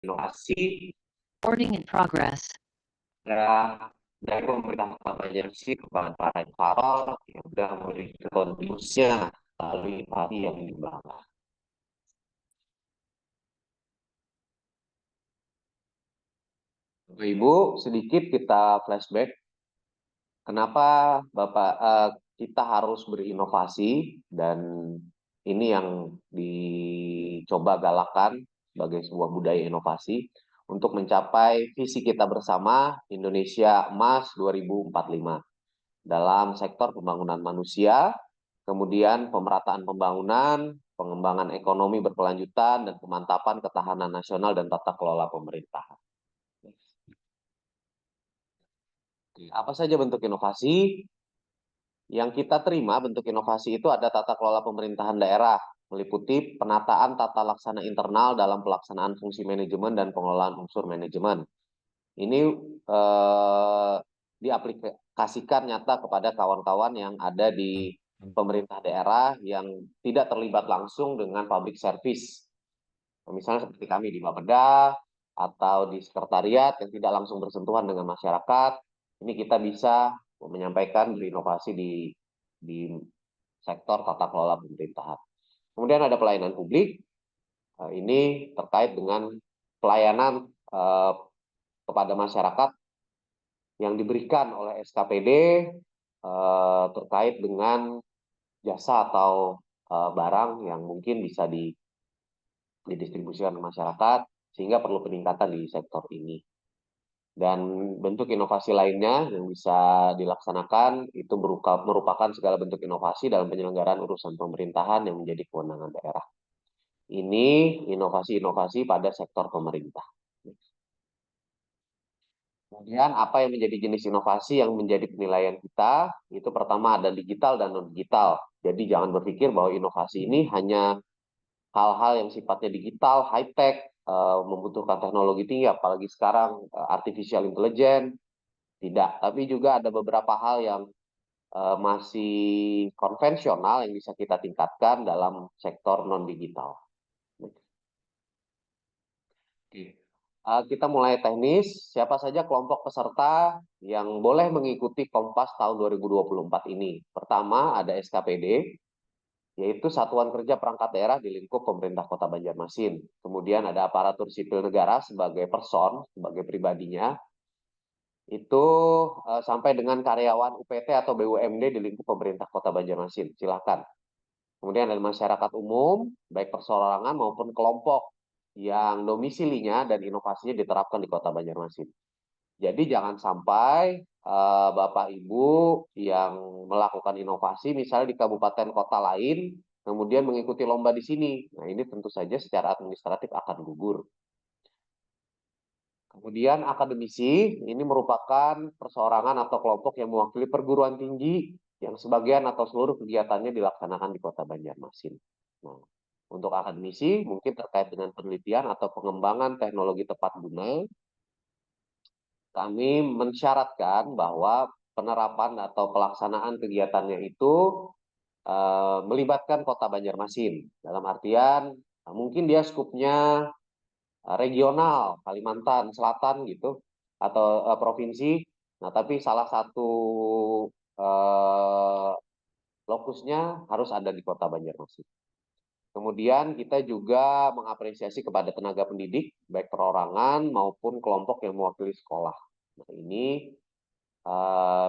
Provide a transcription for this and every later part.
inovasi Recording in progress. dari pemerintah Kota Banjarmasin kepada para inovator yang sudah memberikan kontribusinya melalui inovasi yang dikembangkan. Bapak Ibu, sedikit kita flashback. Kenapa kita harus berinovasi, dan ini yang dicoba galakan sebagai sebuah budaya inovasi untuk mencapai visi kita bersama Indonesia Emas 2045 dalam sektor pembangunan manusia, kemudian pemerataan pembangunan, pengembangan ekonomi berkelanjutan, dan pemantapan ketahanan nasional dan tata kelola pemerintahan. Apa saja bentuk inovasi? Yang kita terima bentuk inovasi itu ada tata kelola pemerintahan daerah, meliputi penataan tata laksana internal dalam pelaksanaan fungsi manajemen dan pengelolaan unsur manajemen. Ini diaplikasikan nyata kepada kawan-kawan yang ada di pemerintah daerah yang tidak terlibat langsung dengan public service. Misalnya seperti kami di Bapeda atau di sekretariat yang tidak langsung bersentuhan dengan masyarakat, ini kita bisa menyampaikan berinovasi di sektor tata kelola pemerintahan. Kemudian ada pelayanan publik, ini terkait dengan pelayanan kepada masyarakat yang diberikan oleh SKPD terkait dengan jasa atau barang yang mungkin bisa didistribusikan ke masyarakat, sehingga perlu peningkatan di sektor ini. Dan bentuk inovasi lainnya yang bisa dilaksanakan itu merupakan segala bentuk inovasi dalam penyelenggaraan urusan pemerintahan yang menjadi kewenangan daerah. Ini inovasi-inovasi pada sektor pemerintah. Kemudian apa yang menjadi jenis inovasi yang menjadi penilaian kita? Itu pertama ada digital dan non-digital. Jadi jangan berpikir bahwa inovasi ini hanya hal-hal yang sifatnya digital, high-tech, membutuhkan teknologi tinggi, apalagi sekarang artificial intelligence, tidak. Tapi juga ada beberapa hal yang masih konvensional yang bisa kita tingkatkan dalam sektor non-digital. Kita mulai teknis. Siapa saja kelompok peserta yang boleh mengikuti Kompas tahun 2024 ini? Pertama ada SKPD, yaitu Satuan Kerja Perangkat Daerah di lingkup pemerintah Kota Banjarmasin. Kemudian ada aparatur sipil negara sebagai person, sebagai pribadinya. Itu sampai dengan karyawan UPT atau BUMD di lingkup pemerintah Kota Banjarmasin. Silakan. Kemudian ada masyarakat umum, baik perseorangan maupun kelompok yang domisilinya dan inovasinya diterapkan di Kota Banjarmasin. Jadi jangan sampai Bapak Ibu yang melakukan inovasi misalnya di kabupaten kota lain, kemudian mengikuti lomba di sini. Nah, ini tentu saja secara administratif akan gugur. Kemudian akademisi, ini merupakan perseorangan atau kelompok yang mewakili perguruan tinggi yang sebagian atau seluruh kegiatannya dilaksanakan di Kota Banjarmasin. Nah, untuk akademisi mungkin terkait dengan penelitian atau pengembangan teknologi tepat guna, kami mensyaratkan bahwa penerapan atau pelaksanaan kegiatannya itu melibatkan Kota Banjarmasin. Dalam artian mungkin dia skupnya regional, Kalimantan Selatan gitu, atau provinsi. Nah, tapi salah satu lokusnya harus ada di Kota Banjarmasin. Kemudian kita juga mengapresiasi kepada tenaga pendidik, baik perorangan maupun kelompok yang mewakili sekolah. Nah, ini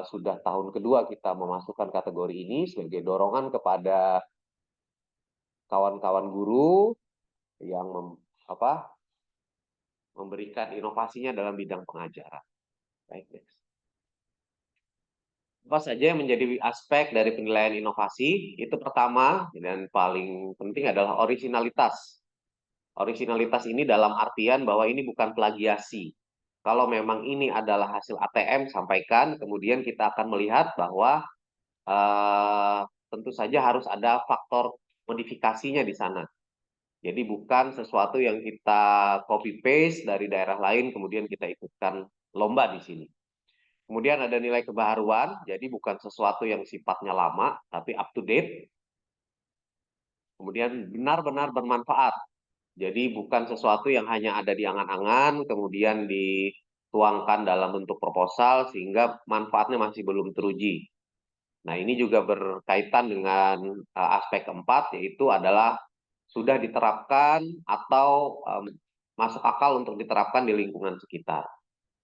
sudah tahun kedua kita memasukkan kategori ini sebagai dorongan kepada kawan-kawan guru yang memberikan inovasinya dalam bidang pengajaran. Baik, next. Apa saja yang menjadi aspek dari penilaian inovasi? Itu pertama dan paling penting adalah originalitas. Originalitas ini dalam artian bahwa ini bukan plagiasi. Kalau memang ini adalah hasil ATM, sampaikan. Kemudian kita akan melihat bahwa tentu saja harus ada faktor modifikasinya di sana. Jadi bukan sesuatu yang kita copy paste dari daerah lain kemudian kita ikutkan lomba di sini. Kemudian ada nilai kebaharuan, jadi bukan sesuatu yang sifatnya lama tapi up to date. Kemudian benar-benar bermanfaat. Jadi bukan sesuatu yang hanya ada di angan-angan, kemudian dituangkan dalam bentuk proposal, sehingga manfaatnya masih belum teruji. Nah, ini juga berkaitan dengan aspek keempat, yaitu adalah sudah diterapkan atau masuk akal untuk diterapkan di lingkungan sekitar.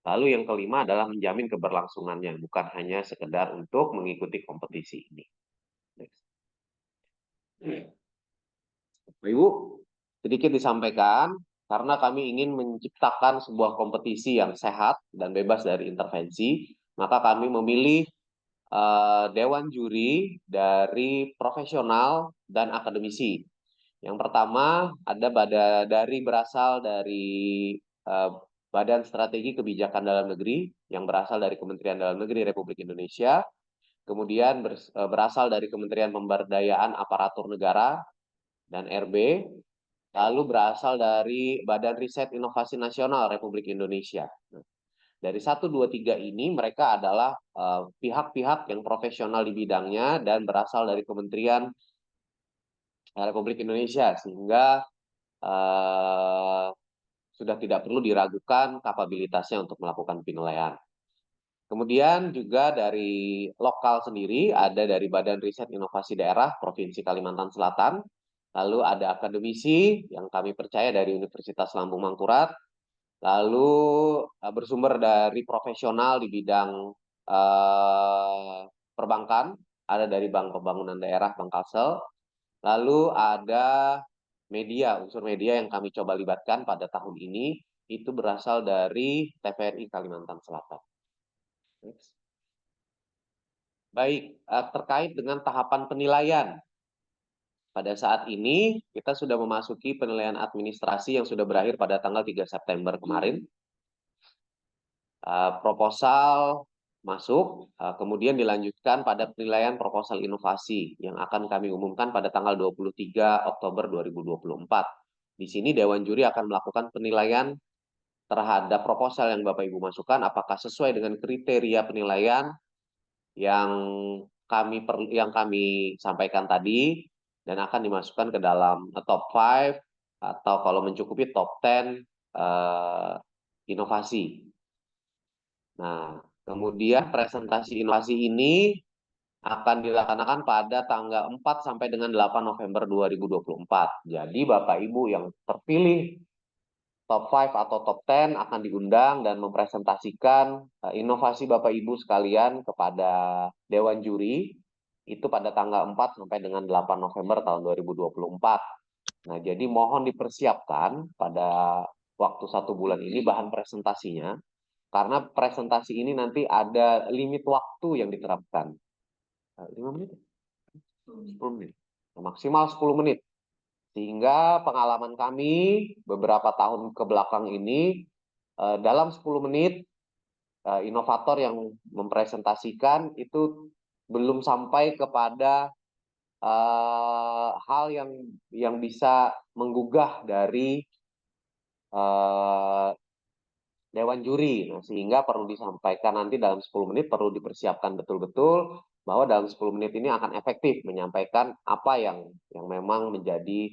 Lalu yang kelima adalah menjamin keberlangsungannya, bukan hanya sekedar untuk mengikuti kompetisi ini. Next. Ibu, sedikit disampaikan, karena kami ingin menciptakan sebuah kompetisi yang sehat dan bebas dari intervensi, maka kami memilih dewan juri dari profesional dan akademisi. Yang pertama ada berasal dari eh, Badan Strategi Kebijakan Dalam Negeri yang berasal dari Kementerian Dalam Negeri Republik Indonesia, kemudian berasal dari Kementerian Pemberdayaan Aparatur Negara dan RB, lalu berasal dari Badan Riset Inovasi Nasional Republik Indonesia. Dari 1, 2, 3 ini mereka adalah pihak-pihak yang profesional di bidangnya dan berasal dari Kementerian Republik Indonesia, sehingga sudah tidak perlu diragukan kapabilitasnya untuk melakukan penilaian. Kemudian juga dari lokal sendiri, ada dari Badan Riset Inovasi Daerah Provinsi Kalimantan Selatan, lalu ada akademisi yang kami percaya dari Universitas Lambung Mangkurat, lalu bersumber dari profesional di bidang perbankan, ada dari Bank Pembangunan Daerah Bank Kalsel, lalu ada media, unsur media yang kami coba libatkan pada tahun ini, itu berasal dari TVRI Kalimantan Selatan. Next. Baik, terkait dengan tahapan penilaian. Pada saat ini, kita sudah memasuki penilaian administrasi yang sudah berakhir pada tanggal 3 September kemarin. Proposal masuk, kemudian dilanjutkan pada penilaian proposal inovasi yang akan kami umumkan pada tanggal 23 Oktober 2024. Di sini Dewan Juri akan melakukan penilaian terhadap proposal yang Bapak Ibu masukkan, apakah sesuai dengan kriteria penilaian yang kami sampaikan tadi, dan akan dimasukkan ke dalam top 5 atau kalau mencukupi top 10 inovasi. Nah, kemudian presentasi inovasi ini akan dilaksanakan pada tanggal 4 sampai dengan 8 November 2024. Jadi Bapak Ibu yang terpilih top 5 atau top 10 akan diundang dan mempresentasikan inovasi Bapak Ibu sekalian kepada Dewan Juri itu pada tanggal 4 sampai dengan 8 November tahun 2024. Nah, jadi mohon dipersiapkan pada waktu 1 bulan ini bahan presentasinya, karena presentasi ini nanti ada limit waktu yang diterapkan. 5 menit? 10 menit. Maksimal 10 menit. Sehingga pengalaman kami beberapa tahun ke belakang ini, dalam 10 menit, inovator yang mempresentasikan itu belum sampai kepada hal yang bisa menggugah dari Dewan Juri. Nah, sehingga perlu disampaikan nanti dalam 10 menit, perlu dipersiapkan betul-betul bahwa dalam 10 menit ini akan efektif menyampaikan apa yang memang menjadi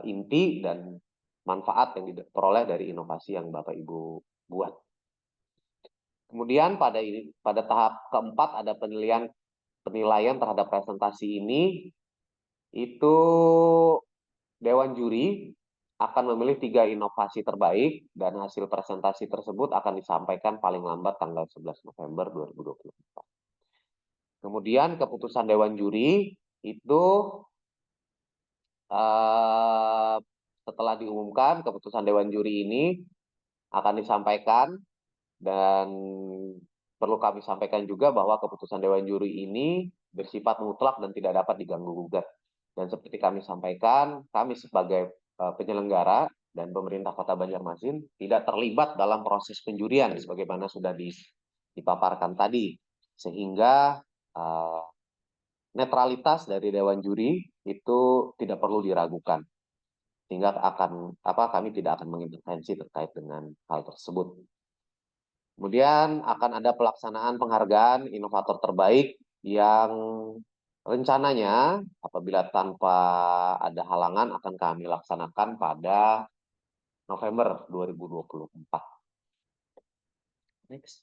inti dan manfaat yang diperoleh dari inovasi yang Bapak Ibu buat. Kemudian pada tahap keempat ada penilaian terhadap presentasi ini, itu Dewan Juri akan memilih 3 inovasi terbaik dan hasil presentasi tersebut akan disampaikan paling lambat tanggal 11 November 2024. Kemudian keputusan Dewan Juri itu setelah diumumkan, keputusan Dewan Juri ini akan disampaikan, dan perlu kami sampaikan juga bahwa keputusan Dewan Juri ini bersifat mutlak dan tidak dapat diganggu-gugat. Dan seperti kami sampaikan, kami sebagai penyelenggara dan pemerintah Kota Banjarmasin tidak terlibat dalam proses penjurian sebagaimana sudah dipaparkan tadi, sehingga netralitas dari Dewan Juri itu tidak perlu diragukan, sehingga kami tidak akan mengintervensi terkait dengan hal tersebut. Kemudian akan ada pelaksanaan penghargaan inovator terbaik yang Rencananya, apabila tanpa ada halangan, akan kami laksanakan pada November 2024. Next.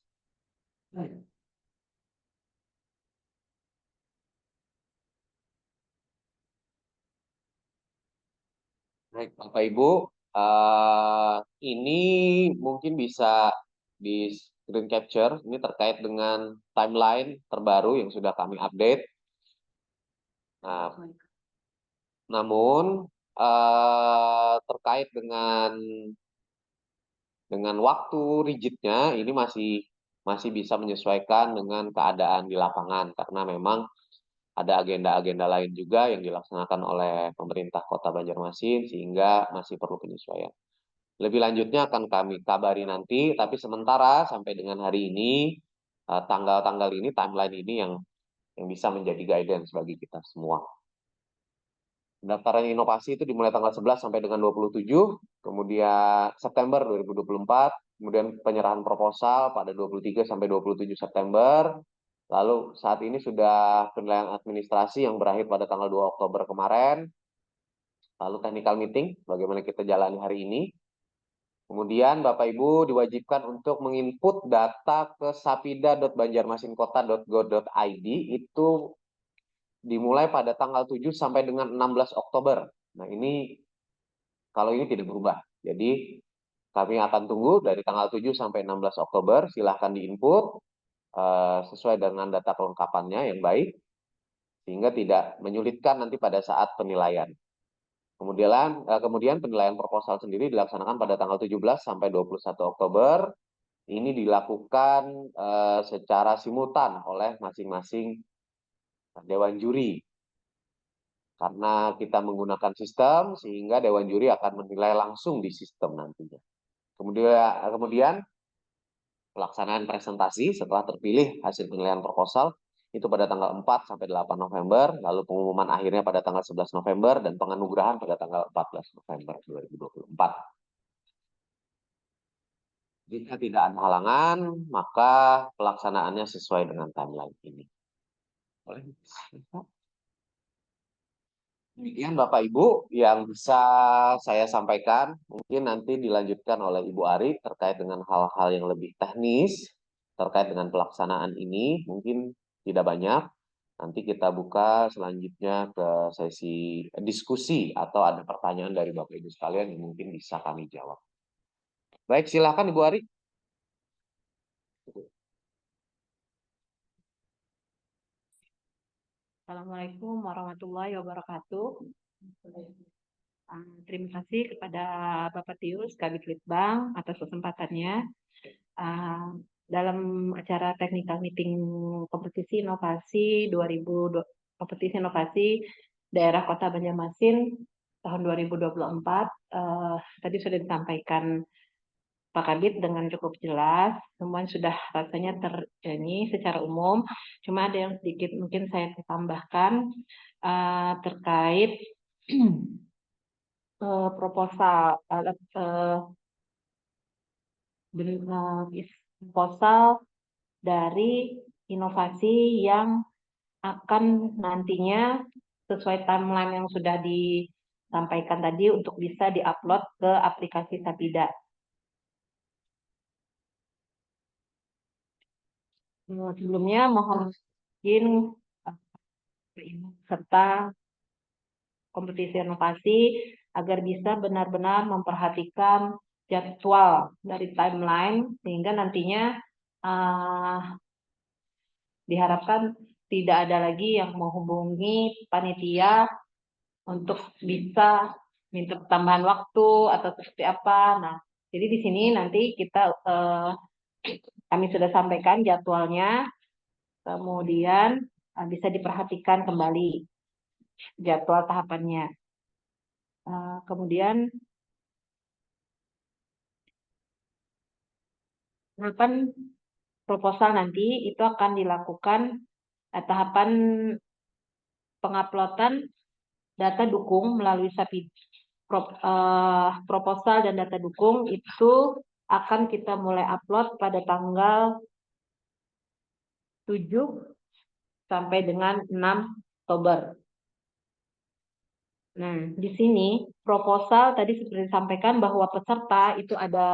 Baik, Bapak Ibu, ini mungkin bisa di screen capture. Ini terkait dengan timeline terbaru yang sudah kami update. Nah, namun terkait dengan waktu rigidnya ini masih bisa menyesuaikan dengan keadaan di lapangan karena memang ada agenda-agenda lain juga yang dilaksanakan oleh pemerintah Kota Banjarmasin sehingga masih perlu penyesuaian. Lebih lanjutnya akan kami kabari nanti, tapi sementara sampai dengan hari ini tanggal-tanggal ini, timeline ini yang bisa menjadi guidance bagi kita semua. Pendaftaran inovasi itu dimulai tanggal 11 sampai dengan 27, kemudian September 2024, kemudian penyerahan proposal pada 23 sampai 27 September. Lalu saat ini sudah penilaian administrasi yang berakhir pada tanggal 2 Oktober kemarin. Lalu technical meeting, bagaimana kita jalani hari ini. Kemudian Bapak Ibu diwajibkan untuk menginput data ke sapida.banjarmasinkota.go.id itu dimulai pada tanggal 7 sampai dengan 16 Oktober. Nah, ini kalau ini tidak berubah. Jadi kami akan tunggu dari tanggal 7 sampai 16 Oktober. Silahkan diinput sesuai dengan data kelengkapannya yang baik, sehingga tidak menyulitkan nanti pada saat penilaian. Kemudian penilaian proposal sendiri dilaksanakan pada tanggal 17 sampai 21 Oktober. Ini dilakukan secara simultan oleh masing-masing dewan juri. Karena kita menggunakan sistem, sehingga dewan juri akan menilai langsung di sistem nantinya. Kemudian pelaksanaan presentasi setelah terpilih hasil penilaian proposal itu pada tanggal 4 sampai 8 November, lalu pengumuman akhirnya pada tanggal 11 November, dan penganugerahan pada tanggal 14 November 2024. Jika tidak ada halangan, maka pelaksanaannya sesuai dengan timeline ini. Demikian Bapak Ibu yang bisa saya sampaikan. Mungkin nanti dilanjutkan oleh Ibu Ari terkait dengan hal-hal yang lebih teknis terkait dengan pelaksanaan ini. Mungkin tidak banyak. Nanti kita buka selanjutnya ke sesi diskusi atau ada pertanyaan dari Bapak Ibu sekalian yang mungkin bisa kami jawab. Baik, silakan Ibu Ari. Assalamualaikum warahmatullahi wabarakatuh. Terima kasih kepada Bapak Tius, Kabid Litbang atas kesempatannya. Dalam acara technical meeting kompetisi inovasi 2020, kompetisi inovasi daerah Kota Banjarmasin tahun 2024, tadi sudah disampaikan Pak Kabid dengan cukup jelas, semuanya sudah rasanya ini secara umum. Cuma ada yang sedikit mungkin saya tambahkan terkait proposal dari inovasi yang akan nantinya sesuai timeline yang sudah disampaikan tadi untuk bisa diupload ke aplikasi Sapida. Sebelumnya mohon izin serta kompetisi inovasi agar bisa benar-benar memperhatikan jadwal dari timeline sehingga nantinya diharapkan tidak ada lagi yang menghubungi panitia untuk bisa minta tambahan waktu atau seperti apa. Nah, jadi di sini nanti kita kami sudah sampaikan jadwalnya, kemudian bisa diperhatikan kembali jadwal tahapannya. Kemudian tahapan proposal nanti itu akan dilakukan tahapan penguploadan data dukung melalui Sapida. Proposal dan data dukung itu akan kita mulai upload pada tanggal 7 sampai dengan 6 Oktober. Nah, di sini proposal tadi seperti disampaikan bahwa peserta itu ada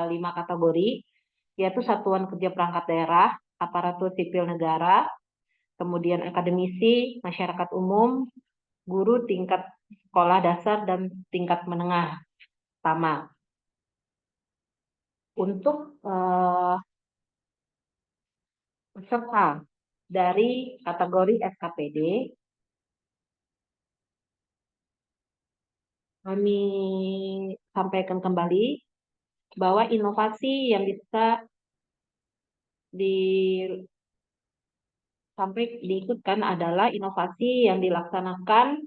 5 kategori, yaitu satuan kerja perangkat daerah, aparatur sipil negara, kemudian akademisi, masyarakat umum, guru tingkat sekolah dasar dan tingkat menengah sama. Untuk peserta dari kategori SKPD, kami sampaikan kembali bahwa inovasi yang bisa diikutkan adalah inovasi yang dilaksanakan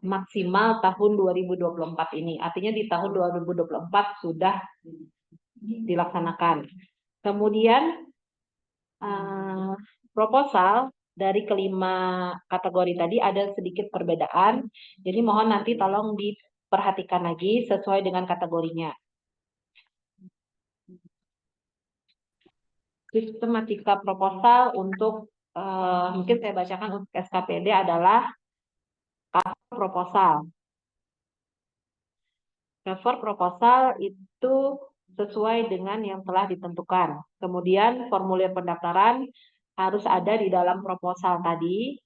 maksimal tahun 2024 ini. Artinya di tahun 2024 sudah dilaksanakan. Kemudian proposal dari kelima kategori tadi ada sedikit perbedaan. Jadi mohon nanti tolong diperhatikan lagi sesuai dengan kategorinya. Sistematika proposal untuk mungkin saya bacakan untuk SKPD adalah proposal. Cover proposal itu sesuai dengan yang telah ditentukan. Kemudian formulir pendaftaran harus ada di dalam proposal tadi.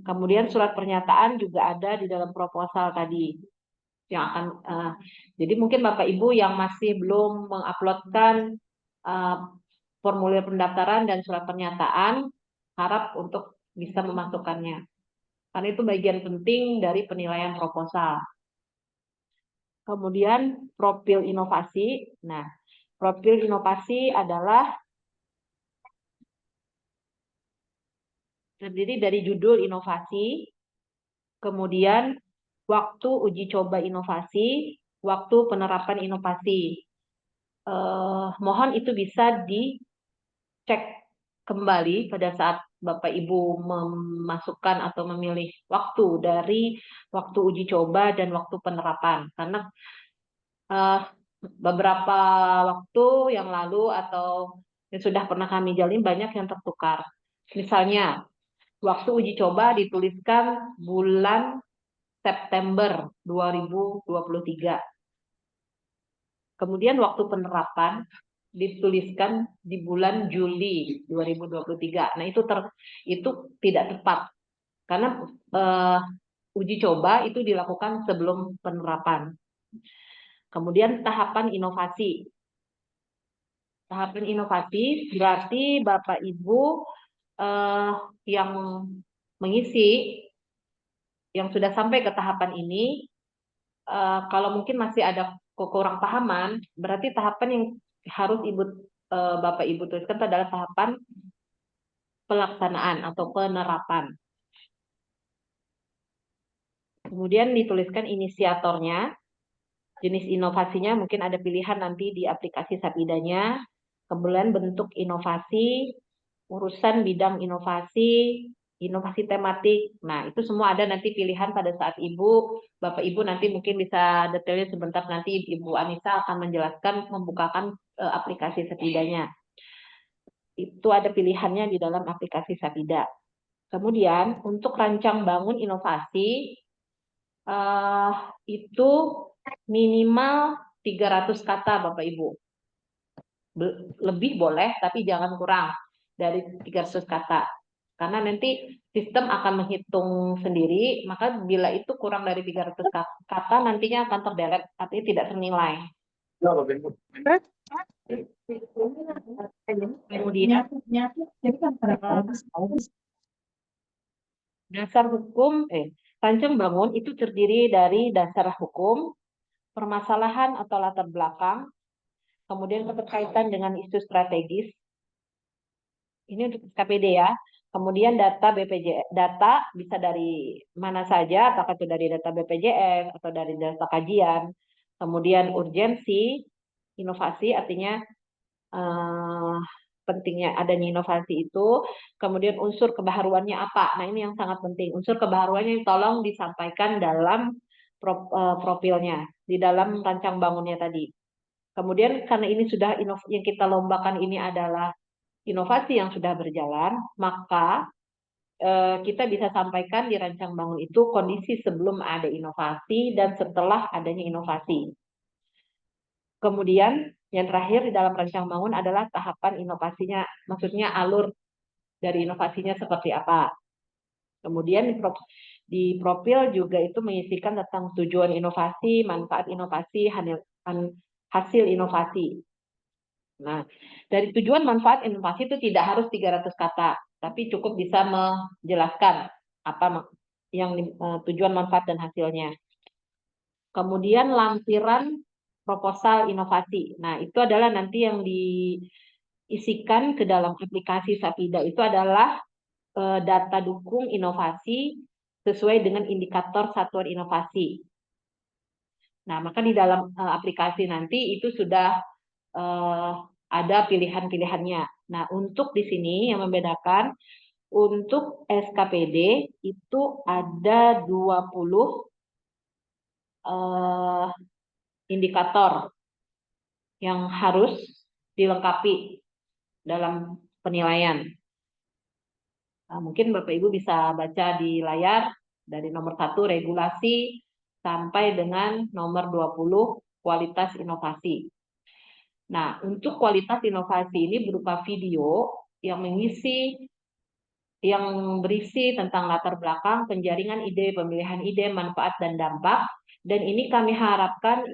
Kemudian surat pernyataan juga ada di dalam proposal tadi. Yang akan jadi mungkin Bapak Ibu yang masih belum menguploadkan formulir pendaftaran dan surat pernyataan, harap untuk bisa memasukkannya. Karena itu bagian penting dari penilaian proposal. Kemudian profil inovasi. Nah, profil inovasi adalah terdiri dari judul inovasi, kemudian waktu uji coba inovasi, waktu penerapan inovasi. Mohon itu bisa dicek kembali pada saat Bapak Ibu memasukkan atau memilih waktu dari waktu uji coba dan waktu penerapan. Karena beberapa waktu yang lalu atau yang sudah pernah kami jalin banyak yang tertukar. Misalnya, waktu uji coba dituliskan bulan September 2023. Kemudian waktu penerapan dituliskan di bulan Juli 2023. Nah, itu tidak tepat. Karena uji coba itu dilakukan sebelum penerapan. Kemudian tahapan inovasi. Tahapan inovasi berarti Bapak Ibu yang mengisi, yang sudah sampai ke tahapan ini, kalau mungkin masih ada kekurang pahaman, berarti tahapan yang harus Bapak Ibu tuliskan adalah tahapan pelaksanaan atau penerapan. Kemudian dituliskan inisiatornya, jenis inovasinya mungkin ada pilihan nanti di aplikasi Sapidanya, kemudian bentuk inovasi, urusan bidang inovasi, inovasi tematik. Nah, itu semua ada nanti pilihan pada saat Bapak Ibu nanti mungkin bisa detailnya sebentar, nanti Ibu Anissa akan menjelaskan, membukakan aplikasi Sapidanya. Itu ada pilihannya di dalam aplikasi Sapida. Kemudian untuk rancang bangun inovasi, itu minimal 300 kata Bapak Ibu. Lebih boleh, tapi jangan kurang dari 300 kata. Karena nanti sistem akan menghitung sendiri, maka bila itu kurang dari 300 kata, nantinya akan terdelete, artinya tidak ternilai. Kemudian, dasar hukum, rancang bangun itu terdiri dari dasar hukum, permasalahan atau latar belakang, kemudian keterkaitan dengan isu strategis. Ini untuk SKPD ya. Kemudian data BPJS, data bisa dari mana saja, apakah itu dari data BPJS atau dari data kajian. Kemudian urgensi, inovasi artinya pentingnya adanya inovasi itu. Kemudian unsur kebaharuannya apa? Nah, ini yang sangat penting. Unsur kebaharuannya tolong disampaikan dalam profilnya, di dalam rancang bangunnya tadi. Kemudian karena ini sudah yang kita lombakan ini adalah inovasi yang sudah berjalan, maka kita bisa sampaikan di rancang bangun itu kondisi sebelum ada inovasi dan setelah adanya inovasi. Kemudian yang terakhir di dalam rancang bangun adalah tahapan inovasinya, maksudnya alur dari inovasinya seperti apa. Kemudian di profil juga itu mengisikan tentang tujuan inovasi, manfaat inovasi, hasil inovasi. Nah, dari tujuan manfaat inovasi itu tidak harus 300 kata, tapi cukup bisa menjelaskan apa yang tujuan manfaat dan hasilnya. Kemudian lampiran proposal inovasi. Nah, itu adalah nanti yang diisikan ke dalam aplikasi Sapida itu adalah data dukung inovasi sesuai dengan indikator satuan inovasi. Nah, maka di dalam aplikasi nanti itu sudah ada pilihan-pilihannya. Nah, untuk di sini yang membedakan, untuk SKPD itu ada 20 indikator yang harus dilengkapi dalam penilaian. Nah, mungkin Bapak Ibu bisa baca di layar dari nomor 1 regulasi sampai dengan nomor 20 kualitas inovasi. Nah, untuk kualitas inovasi ini berupa video yang berisi tentang latar belakang, penjaringan ide, pemilihan ide, manfaat dan dampak. Dan ini kami harapkan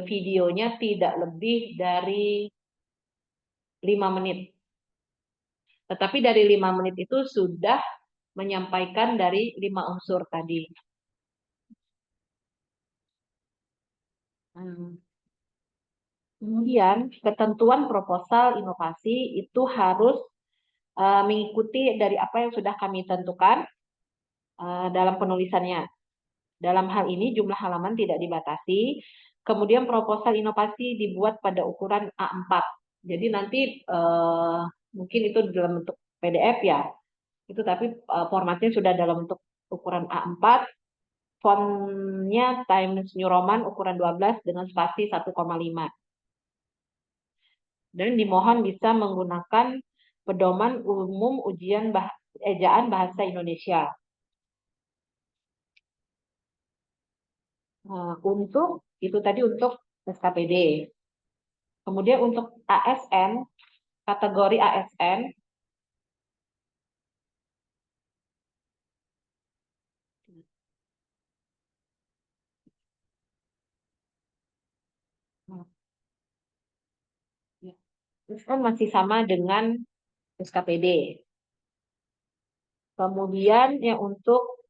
videonya tidak lebih dari 5 menit. Tetapi dari 5 menit itu sudah menyampaikan dari 5 unsur tadi. Kemudian ketentuan proposal inovasi itu harus mengikuti dari apa yang sudah kami tentukan dalam penulisannya. Dalam hal ini jumlah halaman tidak dibatasi. Kemudian proposal inovasi dibuat pada ukuran A4. Jadi nanti mungkin itu dalam bentuk PDF ya. Itu tapi formatnya sudah dalam bentuk ukuran A4. Fontnya Times New Roman ukuran 12 dengan spasi 1,5. Dan dimohon bisa menggunakan pedoman umum ujian ejaan bahasa Indonesia. Untuk itu tadi untuk SKPD. Kemudian untuk ASN, kategori ASN, ASN masih sama dengan SKPD. Kemudian yang untuk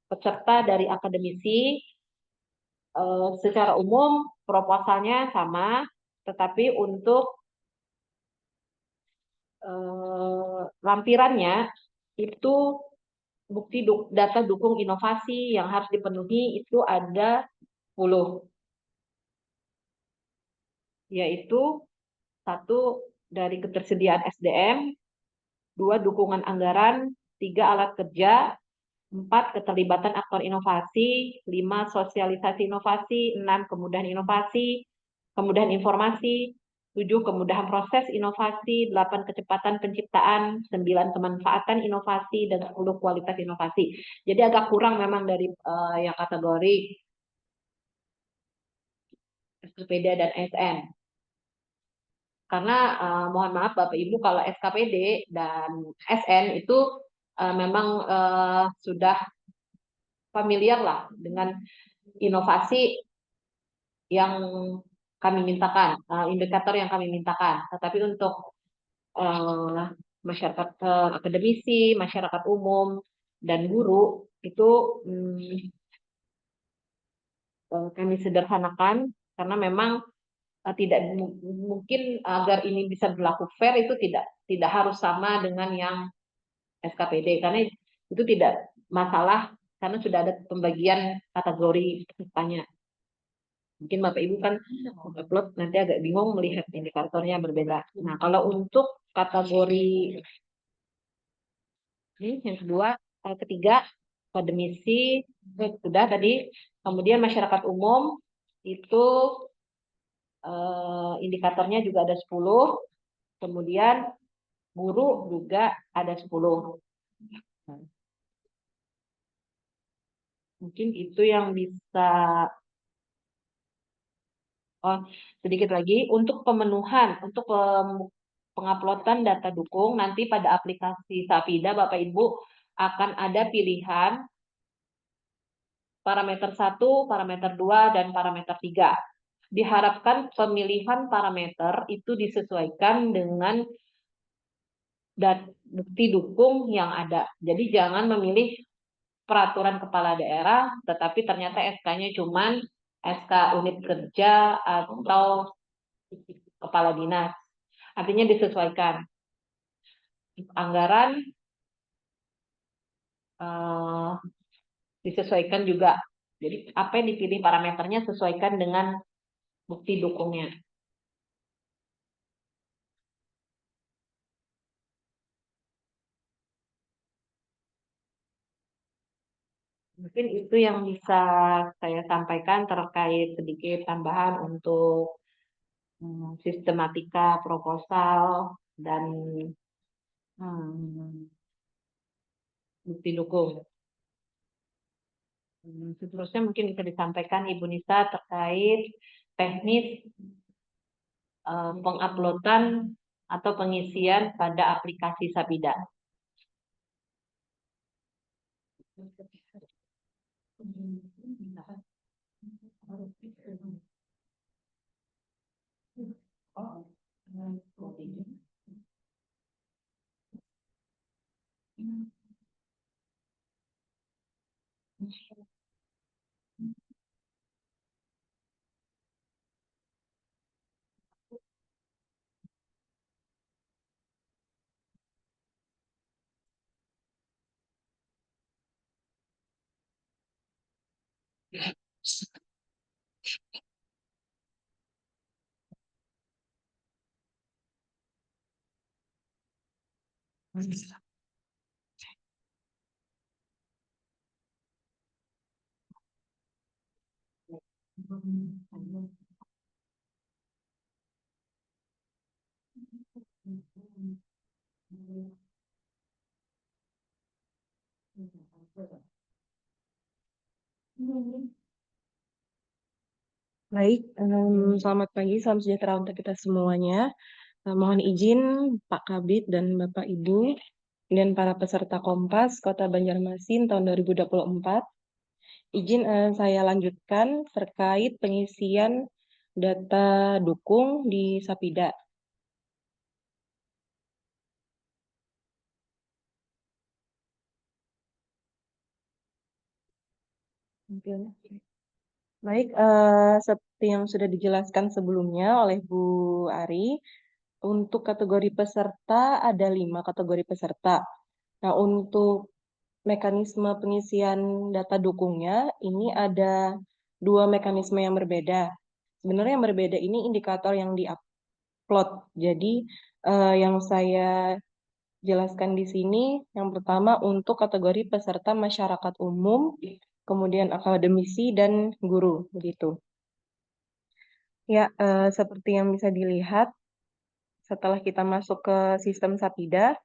peserta dari akademisi, secara umum proposalnya sama, tetapi untuk lampirannya itu bukti data dukung inovasi yang harus dipenuhi itu ada 10, yaitu 1 dari ketersediaan SDM, 2 dukungan anggaran, 3 alat kerja, 4 keterlibatan aktor inovasi, 5 sosialisasi inovasi, 6 kemudahan inovasi, kemudahan informasi, 7 kemudahan proses inovasi, 8 kecepatan penciptaan, 9 kemanfaatan inovasi, dan 10 kualitas inovasi. Jadi agak kurang memang dari yang kategori SKPD dan SN. Karena mohon maaf Bapak Ibu, kalau SKPD dan SN itu memang sudah familiar lah dengan inovasi yang kami mintakan, indikator yang kami mintakan. Tetapi untuk masyarakat akademisi, masyarakat umum, dan guru itu kami sederhanakan karena memang tidak mungkin agar ini bisa berlaku fair itu tidak harus sama dengan yang SKPD karena itu tidak masalah karena sudah ada pembagian kategori pesertanya. Mungkin Bapak Ibu kan upload nanti agak bingung melihat indikatornya berbeda. Nah, kalau untuk kategori ini yang ketiga akademisi sudah tadi. Kemudian masyarakat umum itu indikatornya juga ada 10. Kemudian Guru juga ada 10. Mungkin itu yang bisa. Oh, sedikit lagi untuk pemenuhan, untuk penguploadan data dukung nanti pada aplikasi Sapida Bapak Ibu akan ada pilihan parameter 1, parameter 2, dan parameter 3. Diharapkan pemilihan parameter itu disesuaikan dengan bukti dukung yang ada. Jadi jangan memilih peraturan kepala daerah, tetapi ternyata SK-nya cuman SK unit kerja atau kepala dinas. Artinya disesuaikan. Anggaran disesuaikan juga. Jadi apa yang dipilih parameternya sesuaikan dengan bukti dukungnya. Mungkin itu yang bisa saya sampaikan terkait sedikit tambahan untuk sistematika proposal dan bukti dukung. Seterusnya mungkin bisa disampaikan Ibu Nisa terkait teknis penguploadan atau pengisian pada aplikasi Sapida. Baik, selamat pagi, salam sejahtera untuk kita semuanya. Mohon izin Pak Kabid dan Bapak Ibu dan para peserta Kompas Kota Banjarmasin tahun 2024. Izin saya lanjutkan terkait pengisian data dukung di Sapida. Baik, seperti yang sudah dijelaskan sebelumnya oleh Bu Ari, untuk kategori peserta ada 5 kategori peserta. Nah, untuk mekanisme pengisian data dukungnya ini ada 2 mekanisme yang berbeda. Sebenarnya yang berbeda ini indikator yang diupload. Jadi yang saya jelaskan di sini yang pertama untuk kategori peserta masyarakat umum, kemudian akademisi dan guru begitu. Ya, seperti yang bisa dilihat setelah kita masuk ke sistem Sapida,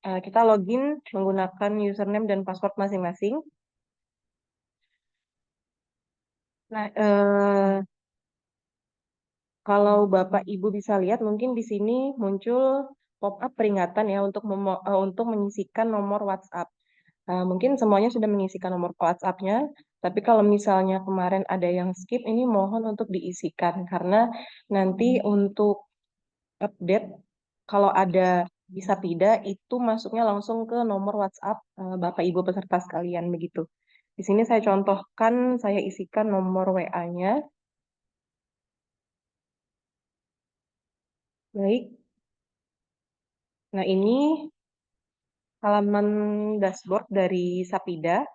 kita login menggunakan username dan password masing-masing. Nah, kalau Bapak Ibu bisa lihat, mungkin di sini muncul pop-up peringatan ya untuk mengisikan nomor WhatsApp. Mungkin semuanya sudah mengisikan nomor WhatsApp-nya, tapi kalau misalnya kemarin ada yang skip, ini mohon untuk diisikan karena nanti untuk update kalau ada di Sapida itu masuknya langsung ke nomor WhatsApp Bapak Ibu peserta sekalian begitu. Di sini saya contohkan, saya isikan nomor WA-nya. Baik. Nah, ini halaman dashboard dari Sapida.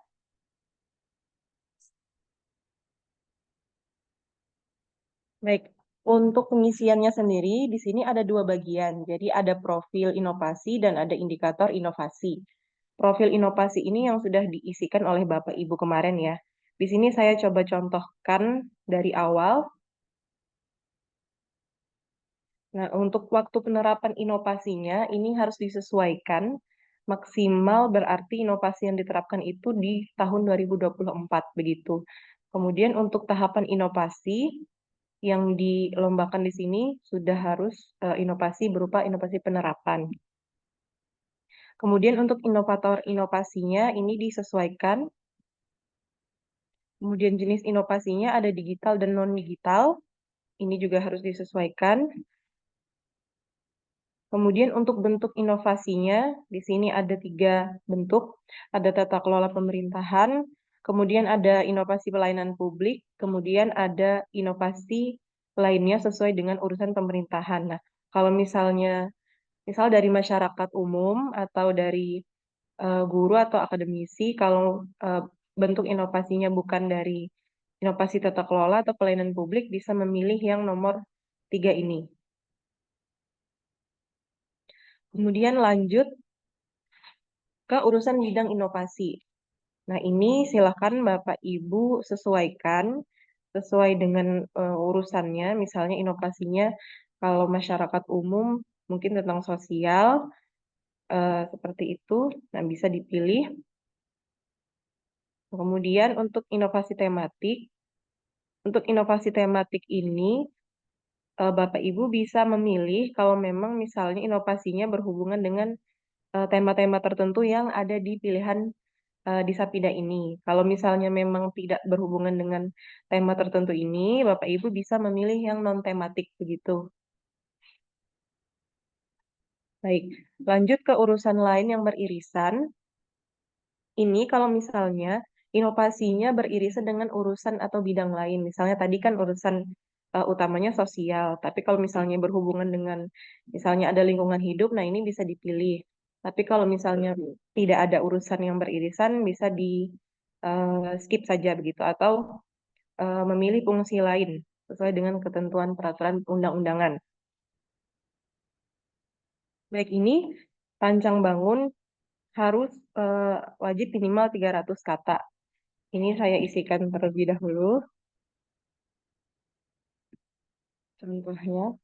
Baik, untuk pengisiannya sendiri di sini ada 2 bagian. Jadi ada profil inovasi dan ada indikator inovasi. Profil inovasi ini yang sudah diisikan oleh Bapak Ibu kemarin ya. Di sini saya coba contohkan dari awal. Nah, untuk waktu penerapan inovasinya ini harus disesuaikan. Maksimal berarti inovasi yang diterapkan itu di tahun 2024 begitu. Kemudian untuk tahapan inovasi yang dilombakan di sini sudah harus inovasi berupa inovasi penerapan. Kemudian untuk inovator inovasinya ini disesuaikan. Kemudian jenis inovasinya ada digital dan non-digital. Ini juga harus disesuaikan. Kemudian untuk bentuk inovasinya, di sini ada 3 bentuk. Ada tata kelola pemerintahan, kemudian ada inovasi pelayanan publik, kemudian ada inovasi lainnya sesuai dengan urusan pemerintahan. Nah, kalau misal dari masyarakat umum atau dari guru atau akademisi, kalau bentuk inovasinya bukan dari inovasi tata kelola atau pelayanan publik, bisa memilih yang nomor 3 ini. Kemudian lanjut ke urusan bidang inovasi. Nah, ini silakan Bapak Ibu sesuaikan sesuai dengan urusannya, misalnya inovasinya kalau masyarakat umum mungkin tentang sosial, seperti itu. Nah, bisa dipilih. Kemudian untuk inovasi tematik ini Bapak Ibu bisa memilih kalau memang misalnya inovasinya berhubungan dengan tema-tema tertentu yang ada di pilihan di Sapida ini. Kalau misalnya memang tidak berhubungan dengan tema tertentu ini, Bapak Ibu bisa memilih yang non-tematik begitu. Baik, lanjut ke urusan lain yang beririsan. Ini kalau misalnya inovasinya beririsan dengan urusan atau bidang lain. Misalnya tadi kan urusan utamanya sosial, tapi kalau misalnya berhubungan dengan misalnya ada lingkungan hidup, nah ini bisa dipilih. Tapi kalau misalnya tidak ada urusan yang beririsan, bisa di skip saja begitu, atau memilih fungsi lain sesuai dengan ketentuan peraturan undang-undangan. Baik, ini rancang bangun harus wajib minimal 300 kata. Ini saya isikan terlebih dahulu. Contohnya,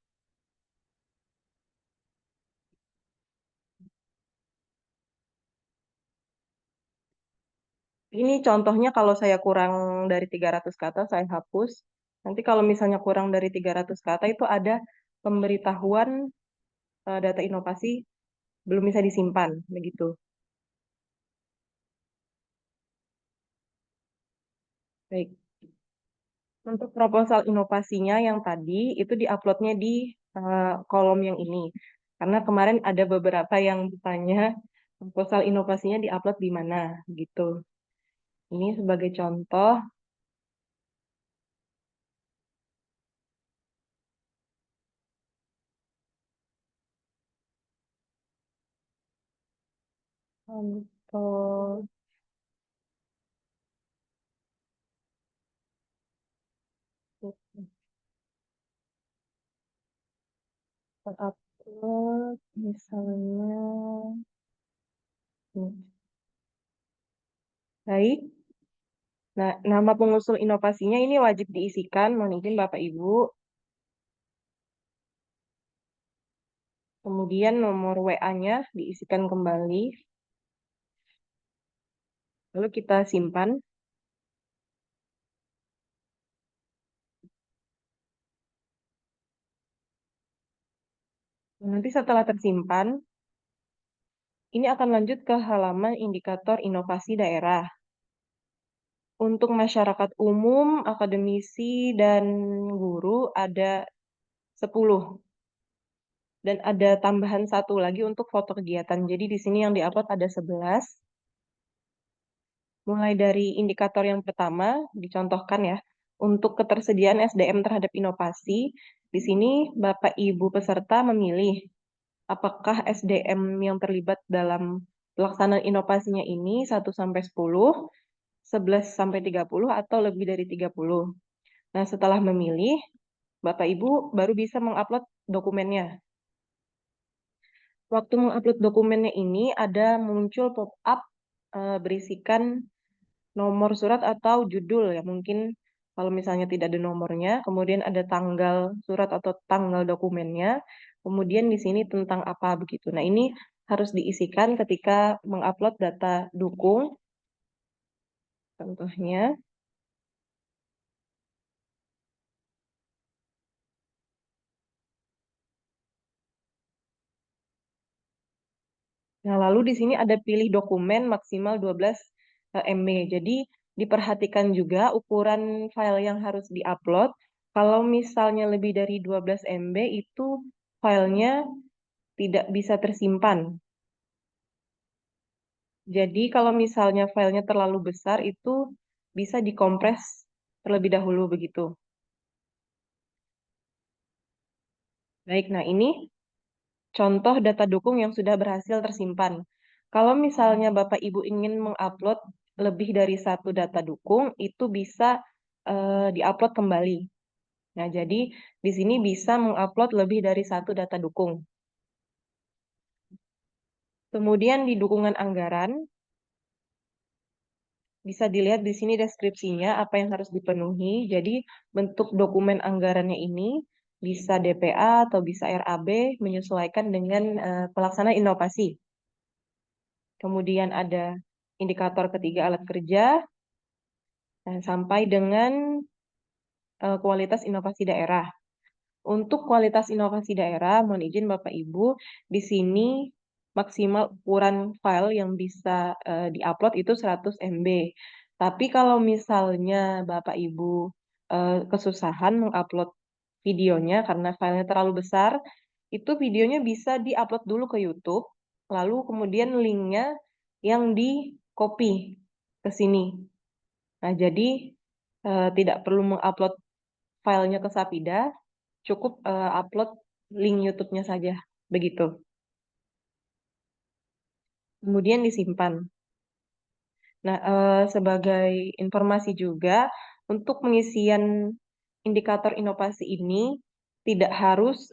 ini contohnya kalau saya kurang dari 300 kata, saya hapus. Nanti kalau misalnya kurang dari 300 kata, itu ada pemberitahuan data inovasi belum bisa disimpan, begitu. Baik. Untuk proposal inovasinya yang tadi, itu diuploadnya di kolom yang ini. Karena kemarin ada beberapa yang bertanya, proposal inovasinya diupload di mana, gitu. Ini sebagai contoh. Contoh upload misalnya. Baik. Nah, nama pengusul inovasinya ini wajib diisikan, mohon izin Bapak Ibu. Kemudian nomor WA-nya diisikan kembali. Lalu kita simpan. Nanti setelah tersimpan, ini akan lanjut ke halaman indikator inovasi daerah. Untuk masyarakat umum, akademisi, dan guru ada 10. Dan ada tambahan 1 lagi untuk foto kegiatan. Jadi di sini yang diupload ada 11. Mulai dari indikator yang pertama, dicontohkan ya, untuk ketersediaan SDM terhadap inovasi, di sini Bapak Ibu peserta memilih apakah SDM yang terlibat dalam pelaksanaan inovasinya ini 1-10, 11-30, atau lebih dari 30. Nah, setelah memilih, Bapak Ibu baru bisa mengupload dokumennya. Waktu mengupload dokumennya ini ada muncul pop-up berisikan nomor surat atau judul ya. Mungkin kalau misalnya tidak ada nomornya, kemudian ada tanggal surat atau tanggal dokumennya, kemudian di sini tentang apa begitu. Nah, ini harus diisikan ketika mengupload data dukung. Contohnya, nah, lalu di sini ada pilih dokumen maksimal 12 MB. Jadi diperhatikan juga ukuran file yang harus diupload. Kalau misalnya lebih dari 12 MB itu filenya tidak bisa tersimpan. Jadi kalau misalnya filenya terlalu besar itu bisa dikompres terlebih dahulu begitu. Baik, nah ini contoh data dukung yang sudah berhasil tersimpan. Kalau misalnya Bapak Ibu ingin mengupload lebih dari satu data dukung, itu bisa diupload kembali. Nah, jadi di sini bisa mengupload lebih dari satu data dukung. Kemudian di dukungan anggaran, bisa dilihat di sini deskripsinya apa yang harus dipenuhi. Jadi bentuk dokumen anggarannya ini bisa DPA atau bisa RAB menyesuaikan dengan pelaksana inovasi. Kemudian ada indikator ketiga alat kerja, dan sampai dengan kualitas inovasi daerah. Untuk kualitas inovasi daerah, mohon izin Bapak Ibu, di sini maksimal ukuran file yang bisa diupload itu 100 MB. Tapi kalau misalnya Bapak Ibu kesusahan mengupload videonya karena filenya terlalu besar, itu videonya bisa diupload dulu ke YouTube, lalu kemudian linknya yang di copy ke sini. Nah, jadi tidak perlu mengupload filenya ke Sapida, cukup upload link YouTube-nya saja, begitu. Kemudian disimpan. Nah, sebagai informasi juga, untuk pengisian indikator inovasi ini tidak harus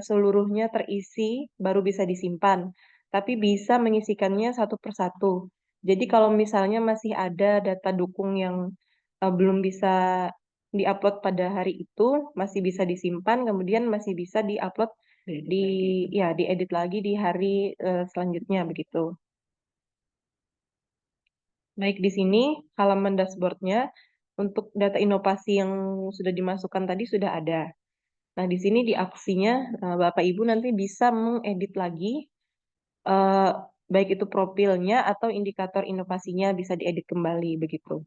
seluruhnya terisi baru bisa disimpan, tapi bisa mengisikannya satu persatu. Jadi kalau misalnya masih ada data dukung yang belum bisa diupload pada hari itu, masih bisa disimpan, kemudian masih bisa diupload diedit lagi di hari selanjutnya begitu. Baik, di sini halaman dashboardnya untuk data inovasi yang sudah dimasukkan tadi sudah ada. Nah, di sini di aksinya Bapak Ibu nanti bisa mengedit lagi eh, baik itu profilnya atau indikator inovasinya bisa diedit kembali begitu.